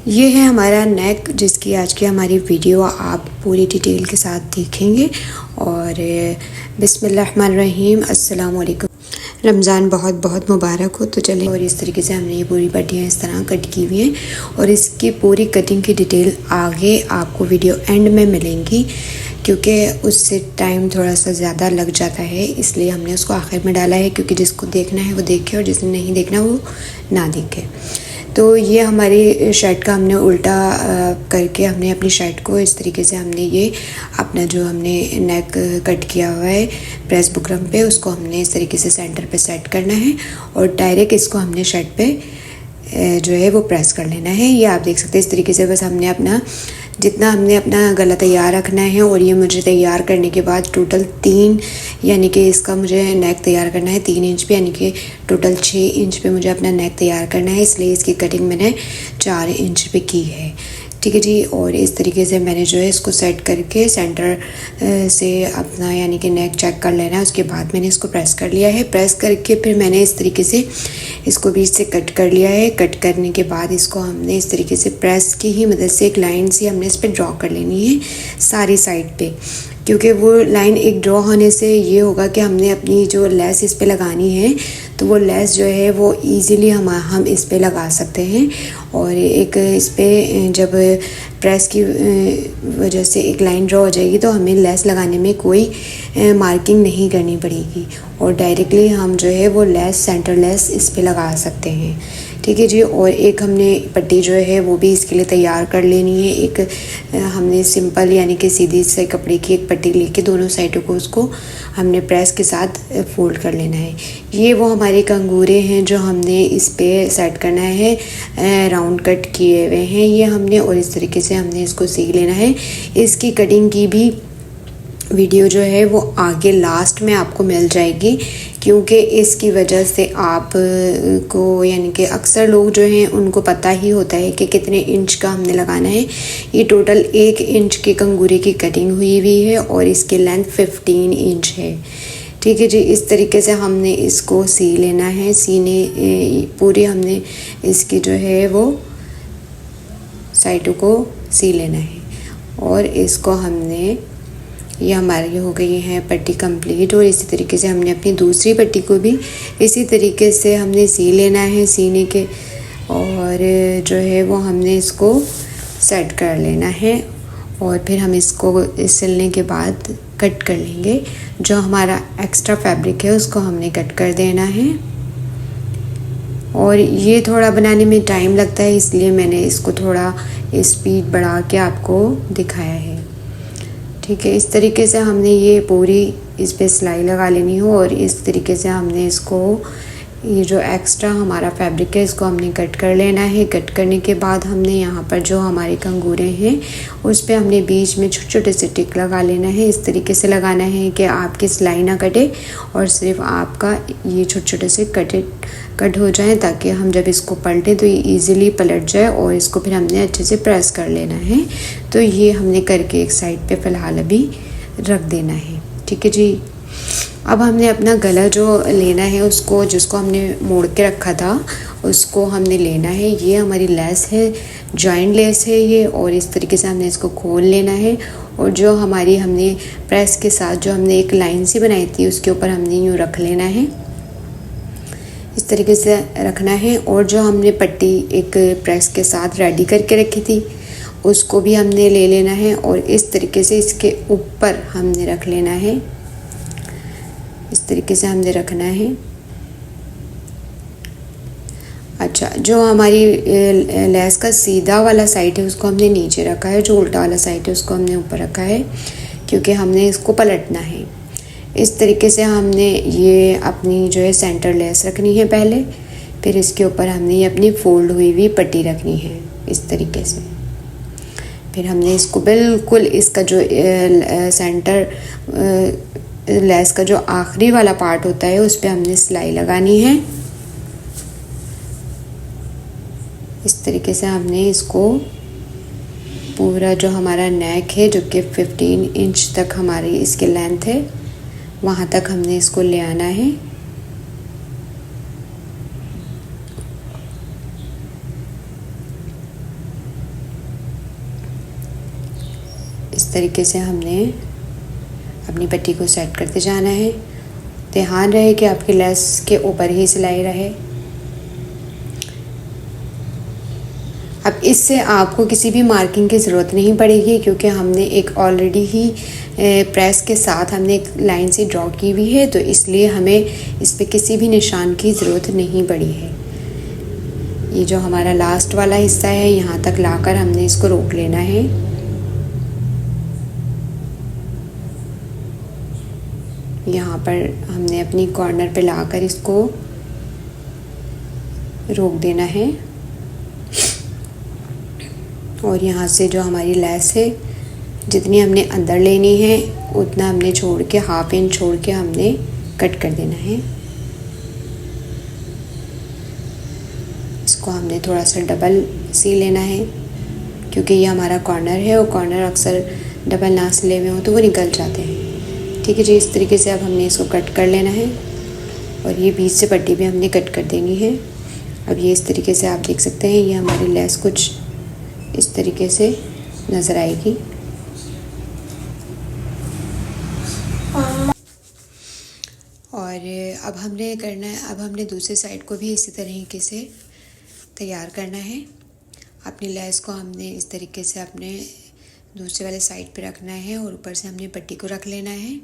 ये है हमारा नेक, जिसकी आज की हमारी वीडियो आप पूरी डिटेल के साथ देखेंगे। और बिस्मिल्लाहिर्रहमानिर्रहीम, अस्सलाम वालेकुम। रमज़ान बहुत बहुत मुबारक हो। तो चलें, और इस तरीके से हमने ये पूरी पट्टियाँ इस तरह कट की हुई हैं और इसकी पूरी कटिंग की डिटेल आगे आपको वीडियो एंड में मिलेंगी, क्योंकि उससे टाइम थोड़ा सा ज़्यादा लग जाता है, इसलिए हमने उसको आखिर में डाला है, क्योंकि जिसको देखना है वो देखे और जिसने नहीं देखना वो ना देखे। तो ये हमारी शर्ट का हमने उल्टा करके हमने अपनी शर्ट को इस तरीके से हमने ये अपना जो हमने नेक कट किया हुआ है प्रेस बुकरम पे, उसको हमने इस तरीके से सेंटर पे सेट करना है और डायरेक्ट इसको हमने शर्ट पे जो है वो प्रेस कर लेना है। ये आप देख सकते हैं इस तरीके से। बस हमने अपना जितना हमने अपना गला तैयार रखना है, और ये मुझे तैयार करने के बाद टोटल 3 यानी कि इसका मुझे नेक तैयार करना है 3 इंच पे, यानी कि टोटल 6 इंच पे मुझे अपना नेक तैयार करना है, इसलिए इसकी कटिंग मैंने 4 इंच पे की है। ठीक है जी। और इस तरीके से मैंने जो है इसको सेट करके सेंटर से अपना यानी कि नेक चेक कर लेना है। उसके बाद मैंने इसको प्रेस कर लिया है। प्रेस करके फिर मैंने इस तरीके से इसको बीच से कट कर लिया है। कट करने के बाद इसको हमने इस तरीके से प्रेस की ही मदद से एक लाइन सी हमने इस पर ड्रॉ कर लेनी है सारी साइड पे, क्योंकि वो लाइन एक ड्रॉ होने से ये होगा कि हमने अपनी जो लेस इस पे लगानी है तो वो लेस जो है वो इजीली हम इस पे लगा सकते हैं। और एक इस पे जब प्रेस की वजह से एक लाइन ड्रॉ हो जाएगी तो हमें लेस लगाने में कोई मार्किंग नहीं करनी पड़ेगी और डायरेक्टली हम जो है वो लेस सेंटर लेस इस पे लगा सकते हैं। ठीक है जी। और एक हमने पट्टी जो है वो भी इसके लिए तैयार कर लेनी है। एक हमने सिंपल यानी कि सीधी से कपड़े की एक पट्टी लेके दोनों साइडों को उसको हमने प्रेस के साथ फोल्ड कर लेना है। ये वो हमारे कंगूरे हैं जो हमने इस पे सेट करना है, राउंड कट किए हुए हैं ये हमने, और इस तरीके से हमने इसको सी लेना है। इसकी कटिंग की भी वीडियो जो है वो आगे लास्ट में आपको मिल जाएगी, क्योंकि इसकी वजह से आप को यानी कि अक्सर लोग जो हैं उनको पता ही होता है कि कितने इंच का हमने लगाना है। ये टोटल 1 इंच के कंगूरे की कटिंग हुई है और इसकी लेंथ 15 इंच है। ठीक है जी। इस तरीके से हमने इसको सी लेना है। सीने पूरी हमने इसकी जो है वो साइडों को सी लेना है और इसको हमने ये हमारी हो गई है पट्टी कंप्लीट। और इसी तरीके से हमने अपनी दूसरी पट्टी को भी इसी तरीके से हमने सी लेना है सीने के, और जो है वो हमने इसको सेट कर लेना है और फिर हम इसको सिलने के बाद कट कर लेंगे। जो हमारा एक्स्ट्रा फैब्रिक है उसको हमने कट कर देना है। और ये थोड़ा बनाने में टाइम लगता है, इसलिए मैंने इसको थोड़ा स्पीड बढ़ा के आपको दिखाया है। ठीक है। इस तरीके से हमने ये पूरी इस पे सिलाई लगा लेनी हो और इस तरीके से हमने इसको ये जो एक्स्ट्रा हमारा फैब्रिक है इसको हमने कट कर लेना है। कट करने के बाद हमने यहाँ पर जो हमारे कंगूरे हैं उस पे हमने बीच में छोटे छोटे से टिक लगा लेना है। इस तरीके से लगाना है कि आपकी सिलाई ना कटे और सिर्फ आपका ये छोटे छोटे से कट हो जाए, ताकि हम जब इसको पलटें तो ये ईज़िली पलट जाए और इसको फिर हमने अच्छे से प्रेस कर लेना है। तो ये हमने करके एक साइड पे फ़िलहाल अभी रख देना है। ठीक है जी। अब हमने अपना गला जो लेना है उसको, जिसको हमने मोड़ के रखा था उसको हमने लेना है। ये हमारी लेस है, जॉइंट लेस है ये, और इस तरीके से हमने इसको खोल लेना है। और जो हमारी हमने प्रेस के साथ जो हमने एक लाइन सी बनाई थी उसके ऊपर हमने यूँ रख लेना है, इस तरीके से रखना है। और जो हमने पट्टी एक प्रेस के साथ रेडी करके रखी थी उसको भी हमने ले लेना है और इस तरीके से इसके ऊपर हमने रख लेना है। इस तरीके से हमने रखना है। अच्छा, जो हमारी लेस का सीधा वाला साइड है उसको हमने नीचे रखा है, जो उल्टा वाला साइड है उसको हमने ऊपर रखा है, क्योंकि हमने इसको पलटना है। इस तरीके से हमने ये अपनी जो है सेंटर लेस रखनी है पहले, फिर इसके ऊपर हमने ये अपनी फोल्ड हुई पट्टी रखनी है इस तरीके से। फिर हमने इसको बिल्कुल इसका जो सेंटर लेस का जो आखिरी वाला पार्ट होता है उस पर हमने सिलाई लगानी है। इस तरीके से हमने इसको पूरा जो हमारा नेक है जो कि 15 इंच तक हमारी इसकी लेंथ है वहाँ तक हमने इसको ले आना है। इस तरीके से हमने अपनी पट्टी को सेट करते जाना है। ध्यान रहे कि आपकी लेस के ऊपर ही सिलाई रहे। अब इससे आपको किसी भी मार्किंग की ज़रूरत नहीं पड़ेगी, क्योंकि हमने एक ऑलरेडी ही प्रेस के साथ हमने एक लाइन से ड्रॉ की हुई है, तो इसलिए हमें इस पे किसी भी निशान की ज़रूरत नहीं पड़ी है। ये जो हमारा लास्ट वाला हिस्सा है, यहाँ तक लाकर हमने इसको रोक लेना है। यहाँ पर हमने अपनी कॉर्नर पे लाकर इसको रोक देना है। और यहाँ से जो हमारी लेस है, जितनी हमने अंदर लेनी है उतना हमने छोड़ के, हाफ इंच छोड़ के हमने कट कर देना है। इसको हमने थोड़ा सा डबल सी लेना है, क्योंकि ये हमारा कॉर्नर है और कॉर्नर अक्सर डबल ना सिले हुए हो तो वो निकल जाते हैं। ठीक है जी, इस तरीके से अब हमने इसको कट कर लेना है। और ये बीच से पट्टी भी हमने कट कर देनी है। अब ये इस तरीके से आप देख सकते हैं, ये हमारी लेस कुछ इस तरीके से नज़र आएगी। और अब हमने करना है, अब हमने दूसरी साइड को भी इसी तरीके से तैयार करना है। अपनी लेस को हमने इस तरीके से अपने दूसरे वाले साइड पे रखना है और ऊपर से हमने पट्टी को रख लेना है।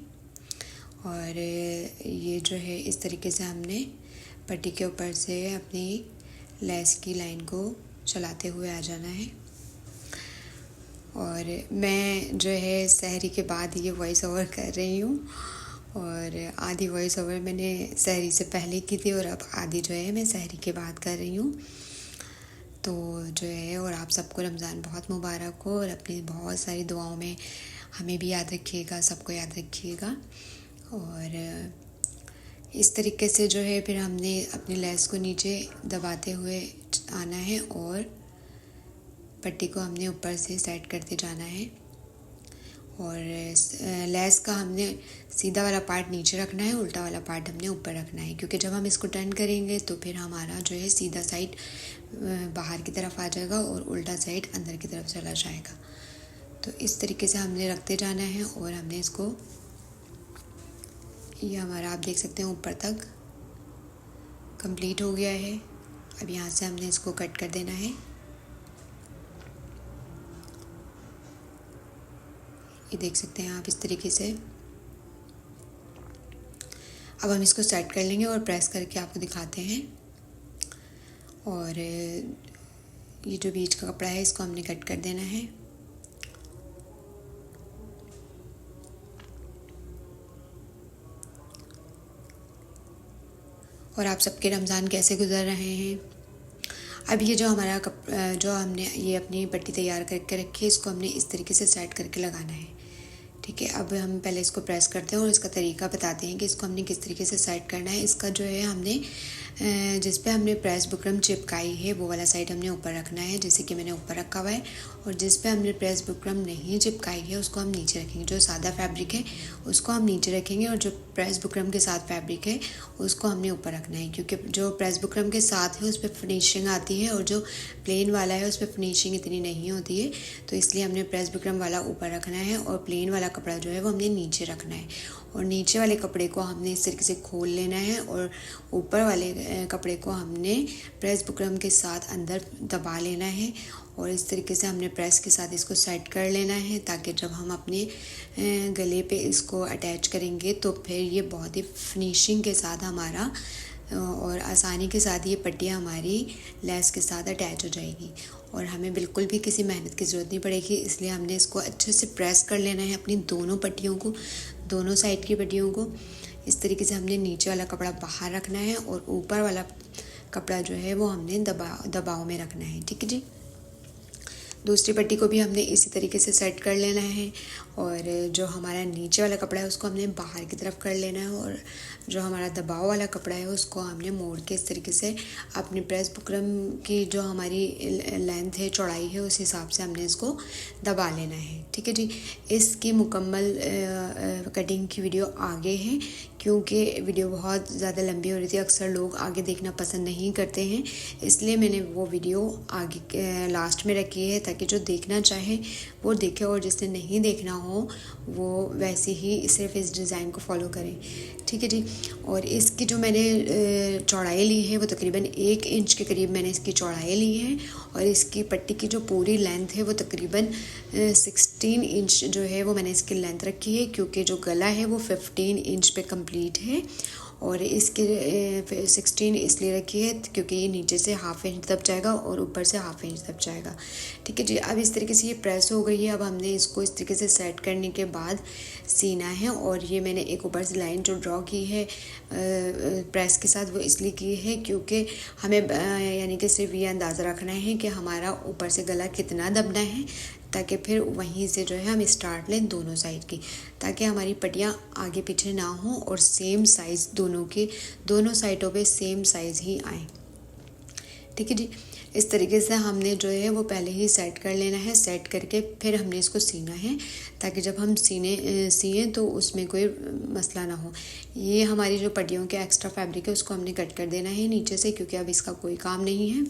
और ये जो है इस तरीके से हमने पट्टी के ऊपर से अपनी लेस की लाइन को चलाते हुए आ जाना है। और मैं जो है सहरी के बाद ये वॉइस ओवर कर रही हूँ, और आधी वॉइस ओवर मैंने सहरी से पहले की थी और अब आधी जो है मैं सहरी के बाद कर रही हूँ। तो जो है, और आप सबको रमज़ान बहुत मुबारक हो, और अपनी बहुत सारी दुआओं में हमें भी याद रखिएगा, सबको याद रखिएगा। और इस तरीके से जो है फिर हमने अपनी लेस को नीचे दबाते हुए आना है और पट्टी को हमने ऊपर से सेट करते जाना है। और लेस का हमने सीधा वाला पार्ट नीचे रखना है, उल्टा वाला पार्ट हमने ऊपर रखना है, क्योंकि जब हम इसको टर्न करेंगे तो फिर हमारा जो है सीधा साइड बाहर की तरफ आ जाएगा और उल्टा साइड अंदर की तरफ चला जाएगा। तो इस तरीके से हमने रखते जाना है। और हमने इसको, ये हमारा आप देख सकते हैं ऊपर तक कंप्लीट हो गया है। अब यहाँ से हमने इसको कट कर देना है। ये देख सकते हैं आप इस तरीके से। अब हम इसको सेट कर लेंगे और प्रेस करके आपको दिखाते हैं। और ये जो बीच का कपड़ा है इसको हमने कट कर देना है। और आप सबके रमज़ान कैसे गुजर रहे हैं? अब ये जो हमारा जो हमने ये अपनी पट्टी तैयार करके रखी है, इसको हमने इस तरीके से सेट करके लगाना है। ठीक है, अब हम पहले इसको प्रेस करते हैं और इसका तरीका बताते हैं कि इसको हमने किस तरीके से सेट करना है। इसका जो है हमने जिस पे हमने प्रेस बुकरम चिपकाई है वो वाला साइड हमने ऊपर रखना है, जैसे कि मैंने ऊपर रखा हुआ है। और जिस पे हमने प्रेस बुकरम नहीं चिपकाई है उसको हम नीचे रखेंगे। जो सादा फैब्रिक है उसको हम नीचे रखेंगे और जो प्रेस बुकरम के साथ फैब्रिक है उसको हमने ऊपर रखना है, क्योंकि जो प्रेस बुकरम के साथ है उस पर फिनिशिंग आती है और जो प्लेन वाला है उस पर फिनिशिंग इतनी नहीं होती है। तो इसलिए हमने प्रेस बुकरम वाला ऊपर रखना है और प्लेन वाला कपड़ा जो है वो हमने नीचे रखना है। और नीचे वाले कपड़े को हमने इस तरीके से खोल लेना है और ऊपर वाले कपड़े को हमने प्रेस बुकरम के साथ अंदर दबा लेना है। और इस तरीके से हमने प्रेस के साथ इसको सेट कर लेना है, ताकि जब हम अपने गले पे इसको अटैच करेंगे तो फिर ये बहुत ही फिनिशिंग के साथ हमारा और आसानी के साथ ये पट्टियाँ हमारी लेस के साथ अटैच हो जाएगी और हमें बिल्कुल भी किसी मेहनत की ज़रूरत नहीं पड़ेगी। इसलिए हमने इसको अच्छे से प्रेस कर लेना है अपनी दोनों पट्टियों को, दोनों साइड की पट्टियों को। इस तरीके से हमने नीचे वाला कपड़ा बाहर रखना है और ऊपर वाला कपड़ा जो है वो हमने दबाव में रखना है। ठीक है जी। दूसरी पट्टी को भी हमने इसी तरीके से सेट कर लेना है और जो हमारा नीचे वाला कपड़ा है उसको हमने बाहर की तरफ कर लेना है और जो हमारा दबाव वाला कपड़ा है उसको हमने मोड़ के इस तरीके से अपनी प्रेस बुकरम की जो हमारी लेंथ है, चौड़ाई है, उस हिसाब से हमने इसको दबा लेना है। ठीक है जी। इसकी मुकम्मल कटिंग की वीडियो आगे है, क्योंकि वीडियो बहुत ज़्यादा लंबी हो रही थी। अक्सर लोग आगे देखना पसंद नहीं करते हैं, इसलिए मैंने वो वीडियो आगे लास्ट में रखी है ताकि जो देखना चाहे वो देखे और जिसने नहीं देखना हो वो वैसे ही सिर्फ इस डिज़ाइन को फॉलो करें। ठीक है जी। और इसकी जो मैंने चौड़ाई ली है वो तकरीबन 1 इंच के करीब मैंने इसकी चौड़ाई ली है, और इसकी पट्टी की जो पूरी लेंथ है वो तकरीबन 16 इंच जो है वो मैंने इसकी लेंथ रखी है, क्योंकि जो गला है वो 15 इंच पे कंप्लीट है। और इसके 16 इसलिए रखी है क्योंकि ये नीचे से हाफ इंच दब जाएगा और ऊपर से हाफ इंच दब जाएगा। ठीक है जी। अब इस तरीके से ये प्रेस हो गई है। अब हमने इसको इस तरीके से सेट करने के बाद सीना है। और ये मैंने एक ऊपर से लाइन जो ड्रॉ की है प्रेस के साथ वो इसलिए की है क्योंकि हमें यानी कि सिर्फ ये अंदाज़ा रखना है कि हमारा ऊपर से गला कितना दबना है, ताकि फिर वहीं से जो है हम स्टार्ट लें दोनों साइड की, ताकि हमारी पट्टियाँ आगे पीछे ना हों और सेम साइज़ दोनों साइडों पे सेम साइज़ ही आए। ठीक है जी। इस तरीके से हमने जो है वो पहले ही सेट कर लेना है। सेट करके फिर हमने इसको सीना है, ताकि जब हम सिएं तो उसमें कोई मसला ना हो। ये हमारी जो पट्टियों के एक्स्ट्रा फैब्रिक है उसको हमने कट कर देना है नीचे से, क्योंकि अब इसका कोई काम नहीं है।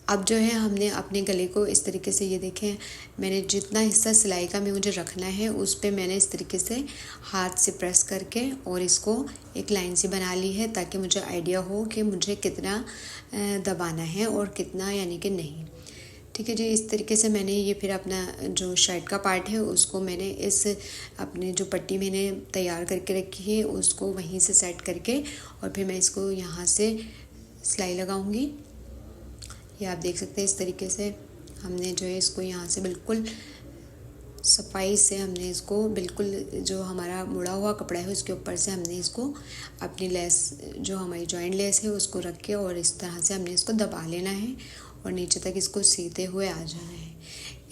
अब जो है हमने अपने गले को इस तरीके से, ये देखें मैंने जितना हिस्सा सिलाई का मुझे रखना है उस पे मैंने इस तरीके से हाथ से प्रेस करके और इसको एक लाइन सी बना ली है, ताकि मुझे आइडिया हो कि मुझे कितना दबाना है और कितना यानी कि नहीं। ठीक है जी। इस तरीके से मैंने ये फिर अपना जो शर्ट का पार्ट है उसको मैंने इस अपने जो पट्टी मैंने तैयार करके रखी है उसको वहीं से सेट करके और फिर मैं इसको यहाँ से सिलाई लगाऊंगी। ये आप देख सकते हैं इस तरीके से हमने जो है इसको यहाँ से बिल्कुल सफाई से हमने इसको बिल्कुल जो हमारा मुड़ा हुआ कपड़ा है उसके ऊपर से हमने इसको अपनी लेस जो हमारी जॉइंट लेस है उसको रख के और इस तरह से हमने इसको दबा लेना है और नीचे तक इसको सीते हुए आ जाना है।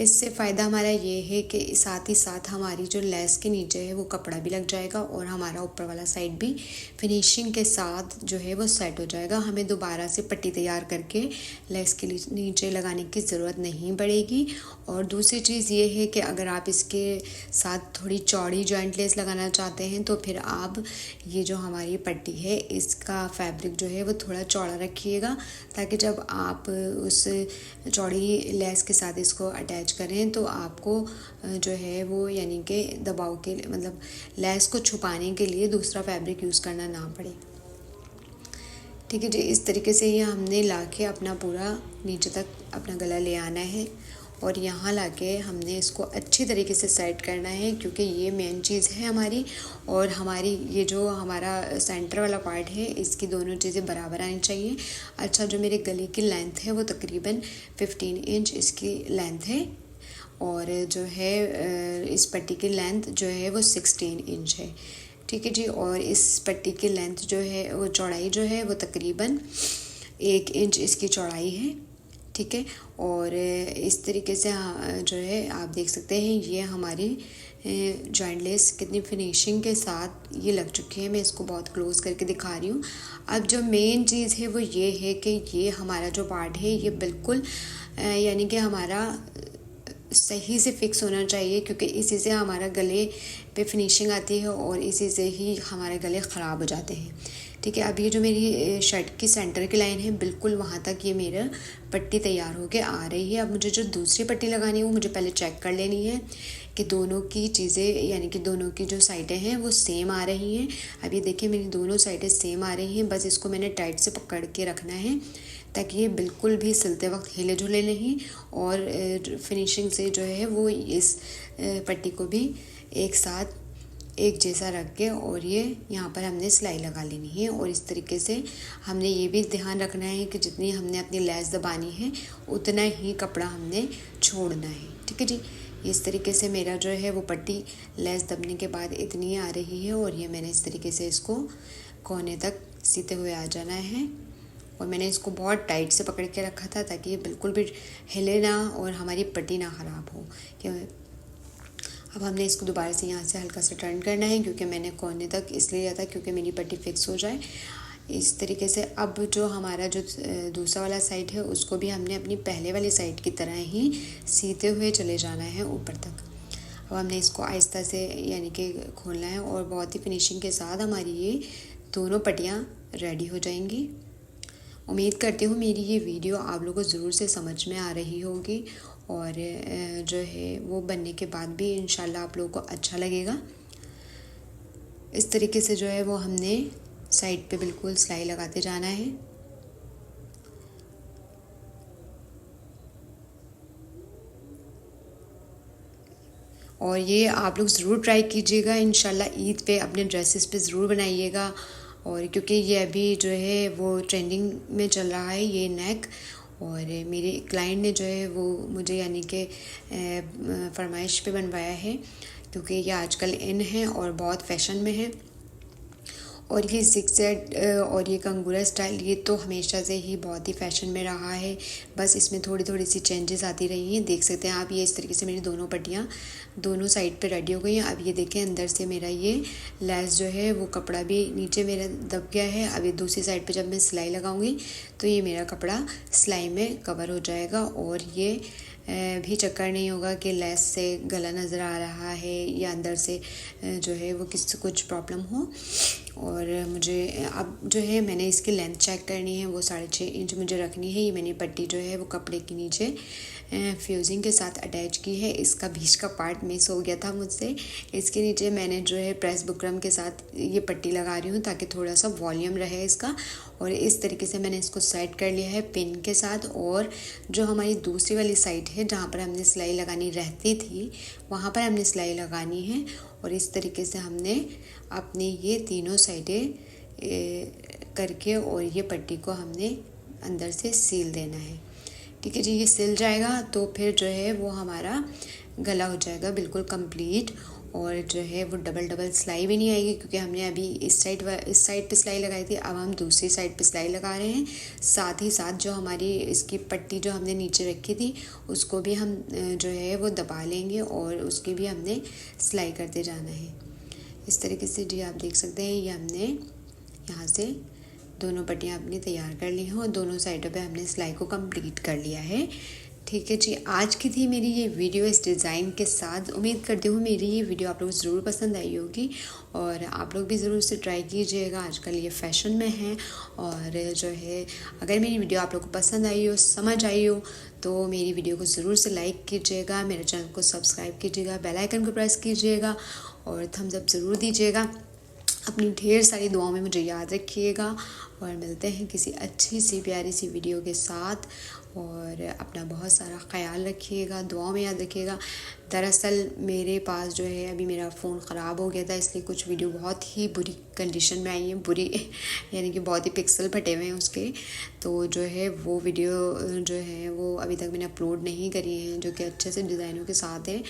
इससे फ़ायदा हमारा ये है कि साथ ही साथ हमारी जो लेस के नीचे है वो कपड़ा भी लग जाएगा और हमारा ऊपर वाला साइड भी फिनिशिंग के साथ जो है वो सेट हो जाएगा। हमें दोबारा से पट्टी तैयार करके लेस के नीचे लगाने की ज़रूरत नहीं पड़ेगी। और दूसरी चीज़ ये है कि अगर आप इसके साथ थोड़ी चौड़ी जॉइंट लेस लगाना चाहते हैं तो फिर आप ये जो हमारी पट्टी है इसका फैब्रिक जो है वो थोड़ा चौड़ा रखिएगा, ताकि जब आप उस चौड़ी लेस के साथ इसको अटैच करें तो आपको जो है वो यानी कि दबाव के मतलब लेस को छुपाने के लिए दूसरा फैब्रिक यूज़ करना ना पड़े। ठीक है जी। इस तरीके से ये हमने लाके अपना पूरा नीचे तक अपना गला ले आना है और यहाँ लाके हमने इसको अच्छी तरीके से सेट करना है, क्योंकि ये मेन चीज़ है हमारी। और हमारी ये जो हमारा सेंटर वाला पार्ट है इसकी दोनों चीज़ें बराबर आनी चाहिए। अच्छा, जो मेरे गले की लेंथ है वो तकरीबन 15 इंच इसकी लेंथ है और जो है इस पट्टी की लेंथ जो है वो 16 इंच है। ठीक है जी। और इस पट्टी की लेंथ जो है वो चौड़ाई जो है वो तकरीबन 1 इंच इसकी चौड़ाई है। ठीक है। और इस तरीके से जो है आप देख सकते हैं ये हमारी जॉइंट लेस कितनी फिनिशिंग के साथ ये लग चुकी है। मैं इसको बहुत क्लोज करके दिखा रही हूँ। अब जो मेन चीज़ है वो ये है कि ये हमारा जो पार्ट है ये बिल्कुल यानी कि हमारा सही से फिक्स होना चाहिए, क्योंकि इसी से हमारा गले पे फिनिशिंग आती है और इसी से ही हमारे गले ख़राब हो जाते हैं। ठीक है। अब ये जो मेरी शर्ट की सेंटर की लाइन है बिल्कुल वहाँ तक ये मेरा पट्टी तैयार होके आ रही है। अब मुझे जो दूसरी पट्टी लगानी है वो मुझे पहले चेक कर लेनी है कि दोनों की चीज़ें यानी कि दोनों की जो साइडें हैं वो सेम आ रही हैं। अब ये देखिए मेरी दोनों साइडें सेम आ रही हैं। बस इसको मैंने टाइट से पकड़ के रखना है ताकि ये बिल्कुल भी सिलते वक्त हिले झुले नहीं और फिनिशिंग से जो है वो इस पट्टी को भी एक साथ एक जैसा रख के और ये यहाँ पर हमने सिलाई लगा लेनी है। और इस तरीके से हमने ये भी ध्यान रखना है कि जितनी हमने अपनी लेस दबानी है उतना ही कपड़ा हमने छोड़ना है। ठीक है जी। इस तरीके से मेरा जो है वो पट्टी लेस दबने के बाद इतनी आ रही है और ये मैंने इस तरीके से इसको कोने तक सीते हुए आ जाना है। और मैंने इसको बहुत टाइट से पकड़ के रखा था ताकि ये बिल्कुल भी हिले ना और हमारी पट्टी ना ख़राब हो। अब हमने इसको दोबारा से यहाँ से हल्का सा टर्न करना है, क्योंकि मैंने कोने तक इसलिए लिया था क्योंकि मेरी पट्टी फिक्स हो जाए। इस तरीके से अब जो हमारा जो दूसरा वाला साइड है उसको भी हमने अपनी पहले वाली साइड की तरह ही सीते हुए चले जाना है ऊपर तक। अब हमने इसको आहिस्ता से यानी कि खोलना है और बहुत ही फिनिशिंग के साथ हमारी ये दोनों पट्टियाँ रेडी हो जाएंगी। उम्मीद करती हूँ मेरी ये वीडियो आप लोगों को ज़रूर से समझ में आ रही होगी और जो है वो बनने के बाद भी इंशाल्लाह आप लोगों को अच्छा लगेगा। इस तरीके से जो है वो हमने साइड पे बिल्कुल सिलाई लगाते जाना है। और ये आप लोग ज़रूर ट्राई कीजिएगा, इंशाल्लाह ईद पे अपने ड्रेसेस पे ज़रूर बनाइएगा। और क्योंकि ये अभी जो है वो ट्रेंडिंग में चल रहा है ये नेक, और मेरे क्लाइंट ने जो है वो मुझे यानी कि फरमाइश पे बनवाया है, क्योंकि ये आजकल इन है और बहुत फैशन में है। और ये ज़िगज़ैग और ये कंगूरा स्टाइल ये तो हमेशा से ही बहुत ही फ़ैशन में रहा है, बस इसमें थोड़ी थोड़ी सी चेंजेस आती रही हैं। देख सकते हैं आप, ये इस तरीके से मेरी दोनों पट्टियाँ दोनों साइड पे रेडी हो गई हैं। अब ये देखें अंदर से मेरा ये लेस जो है वो कपड़ा भी नीचे मेरा दब गया है। अब ये दूसरी साइड पे जब मैं सिलाई लगाऊंगी तो ये मेरा कपड़ा सिलाई में कवर हो जाएगा और ये भी चक्कर नहीं होगा कि लेस से गला नज़र आ रहा है या अंदर से जो है वो कुछ प्रॉब्लम हो। और मुझे अब जो है मैंने इसकी लेंथ चेक करनी है, वो 6.5 इंच मुझे रखनी है। ये मैंने पट्टी जो है वो कपड़े के नीचे फ्यूजिंग के साथ अटैच की है। इसका बीच का पार्ट मिस हो गया था मुझसे, इसके नीचे मैंने जो है प्रेस बुकरम के साथ ये पट्टी लगा रही हूँ ताकि थोड़ा सा वॉल्यूम रहे इसका। और इस तरीके से मैंने इसको सेट कर लिया है पिन के साथ। और जो हमारी दूसरी वाली साइड है जहाँ पर हमने सिलाई लगानी रहती थी वहाँ पर हमने सिलाई लगानी है। और इस तरीके से हमने अपनी ये तीनों साइडें करके और ये पट्टी को हमने अंदर से सील देना है। ठीक है जी, ये सिल जाएगा तो फिर जो है वो हमारा गला हो जाएगा बिल्कुल कंप्लीट। और जो है वो डबल सिलाई भी नहीं आएगी, क्योंकि हमने अभी इस साइड पे सिलाई लगाई थी, अब हम दूसरी साइड पे सिलाई लगा रहे हैं। साथ ही साथ जो हमारी इसकी पट्टी जो हमने नीचे रखी थी उसको भी हम जो है वो दबा लेंगे और उसकी भी हमने सिलाई करते जाना है। इस तरीके से जी आप देख सकते हैं ये हमने यहाँ से दोनों पट्टियाँ अपनी तैयार कर ली हैं और दोनों साइडों पे हमने सिलाई को कंप्लीट कर लिया है। ठीक है जी, आज की थी मेरी ये वीडियो इस डिज़ाइन के साथ। उम्मीद करती हूँ मेरी ये वीडियो आप लोगों को ज़रूर पसंद आई होगी और आप लोग भी ज़रूर से ट्राई कीजिएगा। आजकल ये फ़ैशन में है और जो है अगर मेरी वीडियो आप लोगों को पसंद आई हो, समझ आई हो, तो मेरी वीडियो को ज़रूर से लाइक कीजिएगा, मेरे चैनल को सब्सक्राइब कीजिएगा, बेल आइकन को प्रेस कीजिएगा और थम्स अप ज़रूर दीजिएगा। अपनी ढेर सारी दुआओं में मुझे याद रखिएगा और मिलते हैं किसी अच्छी सी प्यारी सी वीडियो के साथ। और अपना बहुत सारा ख्याल रखिएगा, दुआओं में याद रखिएगा। दरअसल मेरे पास जो है अभी मेरा फ़ोन ख़राब हो गया था, इसलिए कुछ वीडियो बहुत ही बुरी कंडीशन में आई हैं, बुरी यानी कि बहुत ही पिक्सल फटे हुए हैं उसके। तो जो है वो वीडियो जो है वो अभी तक मैंने अपलोड नहीं करी है, जो कि अच्छे से डिज़ाइनों के साथ हैं,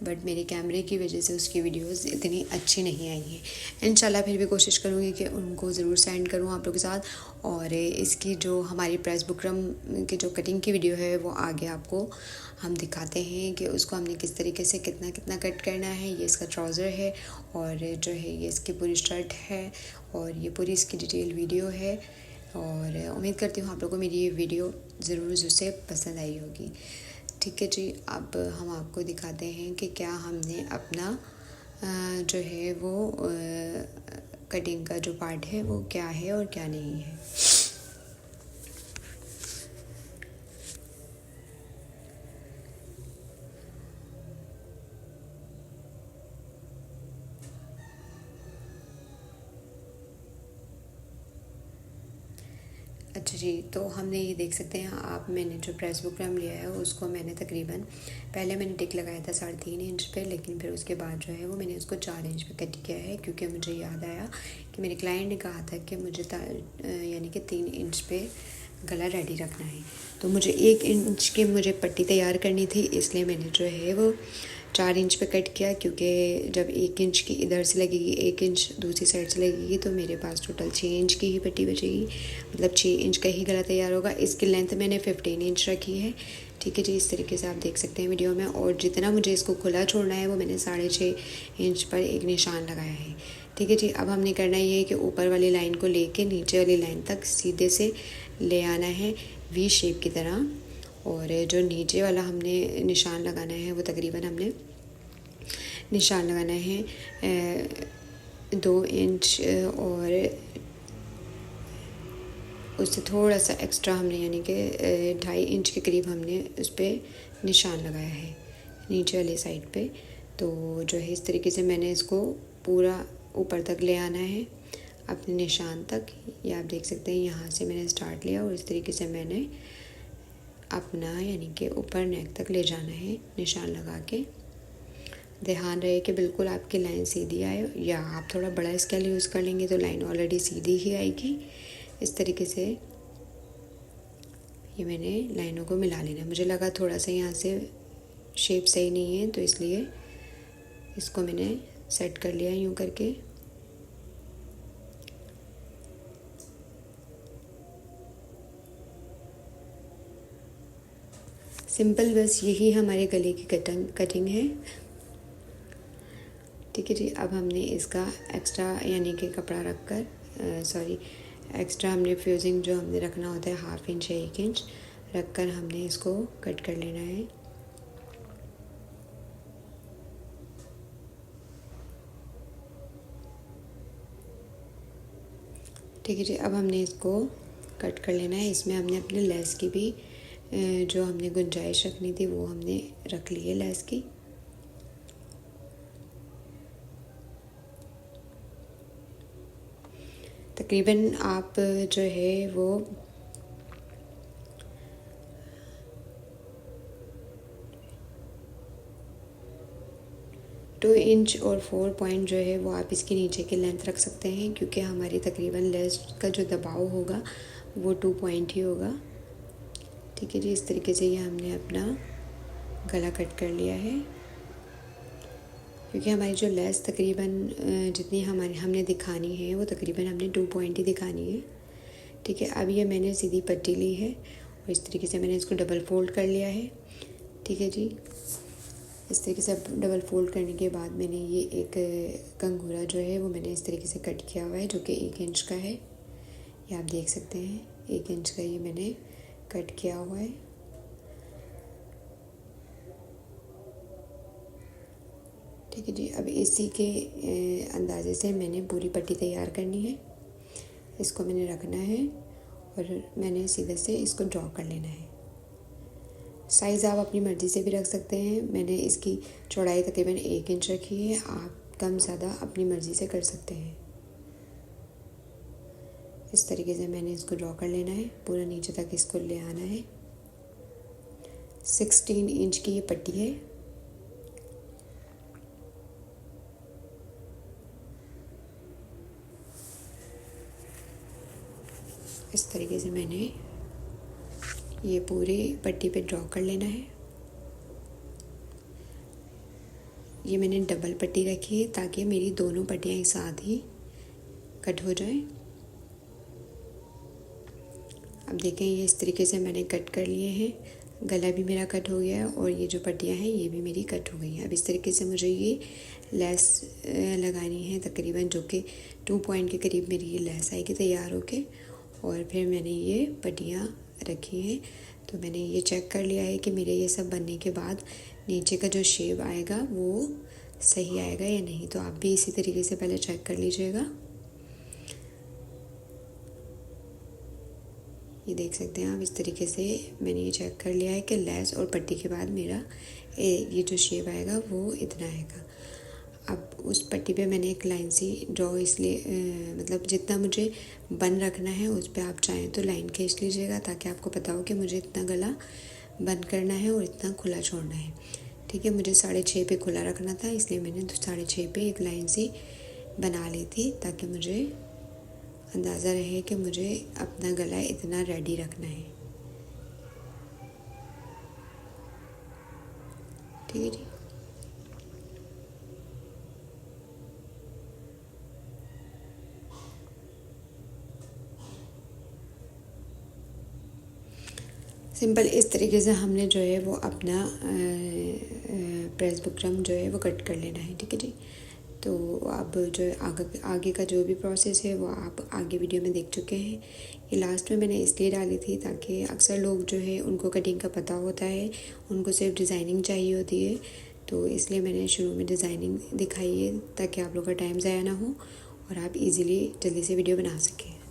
बट मेरे कैमरे की वजह से उसकी वीडियोस इतनी अच्छी नहीं आई हैं। इंशाल्लाह फिर भी कोशिश करूँगी कि उनको ज़रूर सेंड करूँ आप लोगों के साथ। और इसकी जो हमारी प्रेस बुकरम की जो कटिंग की वीडियो है वो आगे आपको हम दिखाते हैं कि उसको हमने किस तरीके से कितना कितना कट करना है। ये इसका ट्राउज़र है और जो है ये इसकी पूरी शर्ट है और ये पूरी इसकी डिटेल वीडियो है। और उम्मीद करती हूँ आप लोगों को मेरी ये वीडियो ज़रूर से पसंद आई होगी। ठीक है जी, अब हम आपको दिखाते हैं कि क्या हमने अपना जो है वो कटिंग का जो पार्ट है वो क्या है और क्या नहीं है। अच्छा जी, तो हमने ये देख सकते हैं आप, मैंने जो प्रेस बुकरम लिया है उसको मैंने तकरीबन पहले मैंने टिक लगाया था 3.5 इंच पे, लेकिन फिर उसके बाद जो है वो मैंने उसको 4 इंच पे कट किया है, क्योंकि मुझे याद आया कि मेरे क्लाइंट ने कहा था कि मुझे यानी कि 3 इंच पे गला रेडी रखना है। तो मुझे 1 इंच की मुझे पट्टी तैयार करनी थी, इसलिए मैंने जो है वो 4 इंच पे कट किया, क्योंकि जब 1 इंच की इधर से लगेगी 1 इंच दूसरी साइड से लगेगी तो मेरे पास टोटल 6 इंच की ही पट्टी बचेगी, मतलब 6 इंच का ही गला तैयार होगा। इसकी लेंथ मैंने 15 इंच रखी है। ठीक है जी, इस तरीके से आप देख सकते हैं वीडियो में। और जितना मुझे इसको खुला छोड़ना है वो मैंने 6.5 इंच पर एक निशान लगाया है। ठीक है जी, अब हमने करना ये है कि ऊपर वाली लाइन को लेके नीचे वाली लाइन तक सीधे से ले आना है वी शेप की तरह। और जो नीचे वाला हमने निशान लगाना है वो तकरीबन हमने निशान लगाना है 2 इंच और उससे थोड़ा सा एक्स्ट्रा हमने यानी कि 2.5 इंच के करीब हमने उस पर निशान लगाया है नीचे वाली साइड पे। तो जो है इस तरीके से मैंने इसको पूरा ऊपर तक ले आना है अपने निशान तक। ये आप देख सकते हैं यहाँ से मैंने स्टार्ट लिया और इस तरीके से मैंने अपना यानी कि ऊपर नेक तक ले जाना है निशान लगा के। ध्यान रहे कि बिल्कुल आपकी लाइन सीधी आए, या आप थोड़ा बड़ा स्केल यूज़ कर लेंगे तो लाइन ऑलरेडी सीधी ही आएगी। इस तरीके से ये मैंने लाइनों को मिला लेना। मुझे लगा थोड़ा सा यहाँ से शेप सही नहीं है तो इसलिए इसको मैंने सेट कर लिया यूँ करके। सिंपल बस यही हमारे गले की कटिंग है। ठीक है जी। अब हमने इसका एक्स्ट्रा यानी कि कपड़ा रख कर एक्स्ट्रा हमने फ्यूजिंग जो हमने रखना होता है 1/2 इंच या 1 इंच रख कर हमने इसको कट कर लेना है। ठीक है जी। अब हमने इसको कट कर लेना है। इसमें हमने अपने लेस की भी जो हमने गुंजाइश रखनी थी वो हमने रख ली है लेस की। तकरीबन आप जो है वो 2 इंच और 4 पॉइंट जो है वो आप इसके नीचे की लेंथ रख सकते हैं, क्योंकि हमारी तकरीबन लेस का जो दबाव होगा वो 2 पॉइंट ही होगा। ठीक है जी। इस तरीके से ये हमने अपना गला कट कर लिया है, क्योंकि हमारी जो लेस तकरीबन जितनी हमने दिखानी है वो तकरीबन हमने 2 पॉइंट ही दिखानी है। ठीक है। अब ये मैंने सीधी पट्टी ली है और इस तरीके से मैंने इसको डबल फोल्ड कर लिया है। ठीक है जी। इस तरीके से डबल फोल्ड करने के बाद मैंने ये एक कंगूरा जो है वो मैंने इस तरीके से कट किया हुआ है, जो कि 1 इंच का है। ये आप देख सकते हैं 1 इंच का ये मैंने कट किया हुआ है। ठीक है जी। अब इसी के अंदाजे से मैंने पूरी पट्टी तैयार करनी है। इसको मैंने रखना है और मैंने सीधे से इसको ड्रॉ कर लेना है। साइज़ आप अपनी मर्ज़ी से भी रख सकते हैं। मैंने इसकी चौड़ाई तकरीबन 1 इंच रखी है। आप कम ज़्यादा अपनी मर्ज़ी से कर सकते हैं। इस तरीके से मैंने इसको ड्रॉ कर लेना है, पूरा नीचे तक इसको ले आना है। 16 इंच की ये पट्टी है। इस तरीके से मैंने ये पूरी पट्टी पे ड्रॉ कर लेना है। ये मैंने डबल पट्टी रखी है ताकि मेरी दोनों पट्टियाँ एक साथ ही कट हो जाए। अब देखें ये इस तरीके से मैंने कट कर लिए हैं। गला भी मेरा कट हो गया है और ये जो पट्टियाँ हैं ये भी मेरी कट हो गई हैं। अब इस तरीके से मुझे ये लेस लगानी है तकरीबन, जो कि 2 पॉइंट के करीब मेरी ये लेस आएगी तैयार होके। और फिर मैंने ये पट्टियाँ रखी हैं, तो मैंने ये चेक कर लिया है कि मेरे ये सब बनने के बाद नीचे का जो शेप आएगा वो सही आएगा या नहीं। तो आप भी इसी तरीके से पहले चेक कर लीजिएगा। ये देख सकते हैं आप, इस तरीके से मैंने ये चेक कर लिया है कि लेस और पट्टी के बाद मेरा ये जो शेप आएगा वो इतना आएगा। अब उस पट्टी पे मैंने एक लाइन सी ड्रॉ इसलिए मतलब जितना मुझे बन रखना है उस पर आप चाहें तो लाइन खींच लीजिएगा, ताकि आपको पता हो कि मुझे इतना गला बंद करना है और इतना खुला छोड़ना है। ठीक है। मुझे 6.5 पे खुला रखना था, इसलिए मैंने 6.5 पे एक लाइन सी बना ली थी, ताकि मुझे अंदाज़ा रहे कि मुझे अपना गला इतना रेडी रखना है। ठीक है जी। सिंपल इस तरीके से हमने जो है वो अपना प्रेस बुकरम जो है वो कट कर लेना है। ठीक है जी। तो अब जो आगे का जो भी प्रोसेस है वो आप आगे वीडियो में देख चुके हैं। ये लास्ट में मैंने इसलिए डाली थी ताकि अक्सर लोग जो है उनको कटिंग का पता होता है, उनको सिर्फ डिज़ाइनिंग चाहिए होती है, तो इसलिए मैंने शुरू में डिज़ाइनिंग दिखाई है ताकि आप लोग का टाइम ज़ाया ना हो और आप इजीली जल्दी से वीडियो बना सकें।